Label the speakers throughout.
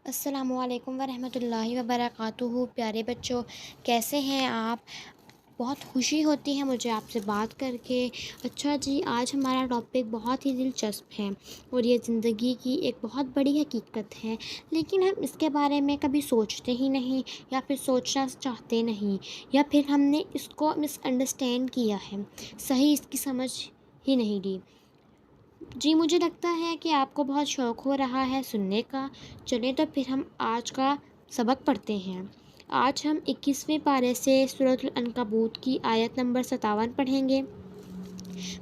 Speaker 1: السلام علیکم ورحمۃ اللہ وبرکاتہ۔ پیارے بچوں، کیسے ہیں آپ؟ بہت خوشی ہوتی ہے مجھے آپ سے بات کر کے۔ اچھا جی، آج ہمارا ٹاپک بہت ہی دلچسپ ہے اور یہ زندگی کی ایک بہت بڑی حقیقت ہے، لیکن ہم اس کے بارے میں کبھی سوچتے ہی نہیں یا پھر سوچنا چاہتے نہیں، یا پھر ہم نے اس کو مس انڈرسٹینڈ کیا ہے، صحیح اس کی سمجھ ہی نہیں لی۔ جی، مجھے لگتا ہے کہ آپ کو بہت شوق ہو رہا ہے سننے کا۔ چلیں تو پھر ہم آج کا سبق پڑھتے ہیں۔ آج ہم 21ویں پارے سے سورۃ العنکبوت کی آیت نمبر 57 پڑھیں گے۔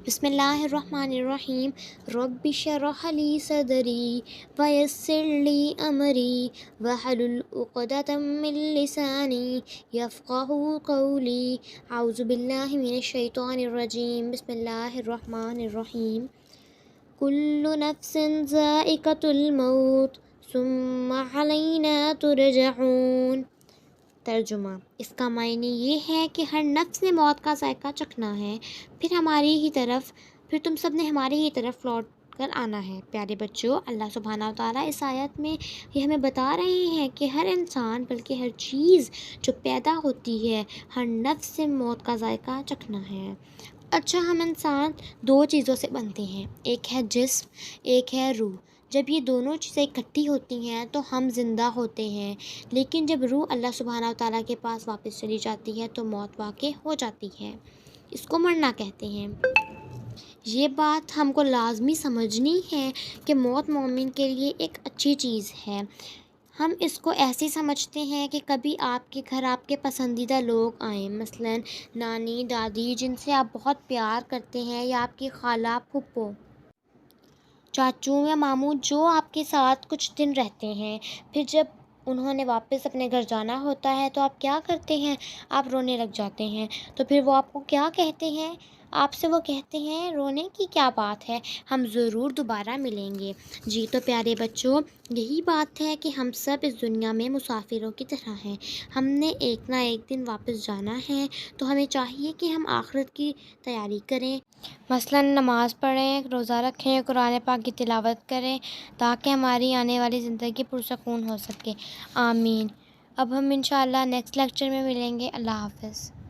Speaker 1: بسم اللہ الرحمن الرحیم۔ رب اشرح لی صدری ویسر لی امری واحلل عقدۃ من لسانی یفقہوا قولی۔ اعوذ باللہ من الشیطان الرجیم۔ بسم اللہ الرحمن الرحیم۔ کل نفس ذائقۃ الموت ثم علینا ترجعون۔ ترجمہ، اس کا معنی یہ ہے کہ ہر نفس نے موت کا ذائقہ چکھنا ہے، پھر تم سب نے ہماری ہی طرف لوٹ کر آنا ہے۔ پیارے بچوں، اللہ سبحانہ و تعالیٰ اس آیت میں یہ ہمیں بتا رہے ہیں کہ ہر انسان بلکہ ہر چیز جو پیدا ہوتی ہے، ہر نفس سے موت کا ذائقہ چکھنا ہے۔ اچھا، ہم انسان دو چیزوں سے بنتے ہیں، ایک ہے جسم، ایک ہے روح۔ جب یہ دونوں چیزیں اکٹھی ہوتی ہیں تو ہم زندہ ہوتے ہیں، لیکن جب روح اللہ سبحانہ و تعالیٰ کے پاس واپس چلی جاتی ہے تو موت واقع ہو جاتی ہے۔ اس کو مرنا کہتے ہیں۔ یہ بات ہم کو لازمی سمجھنی ہے کہ موت مومن کے لیے ایک اچھی چیز ہے۔ ہم اس کو ایسے سمجھتے ہیں کہ کبھی آپ کے گھر آپ کے پسندیدہ لوگ آئیں، مثلاً نانی، دادی، جن سے آپ بہت پیار کرتے ہیں، یا آپ کی خالہ، پھپھو، چاچو یا ماموں جو آپ کے ساتھ کچھ دن رہتے ہیں، پھر جب انہوں نے واپس اپنے گھر جانا ہوتا ہے تو آپ کیا کرتے ہیں؟ آپ رونے لگ جاتے ہیں۔ تو پھر وہ آپ کو کیا کہتے ہیں؟ آپ سے وہ کہتے ہیں رونے کی کیا بات ہے، ہم ضرور دوبارہ ملیں گے۔ جی تو پیارے بچوں، یہی بات ہے کہ ہم سب اس دنیا میں مسافروں کی طرح ہیں۔ ہم نے ایک نہ ایک دن واپس جانا ہے، تو ہمیں چاہیے کہ ہم آخرت کی تیاری کریں، مثلاً نماز پڑھیں، روزہ رکھیں، قرآن پاک کی تلاوت کریں، تاکہ ہماری آنے والی زندگی پرسکون ہو سکے۔ آمین۔ اب ہم انشاءاللہ نیکسٹ لیکچر میں ملیں گے۔ اللہ حافظ۔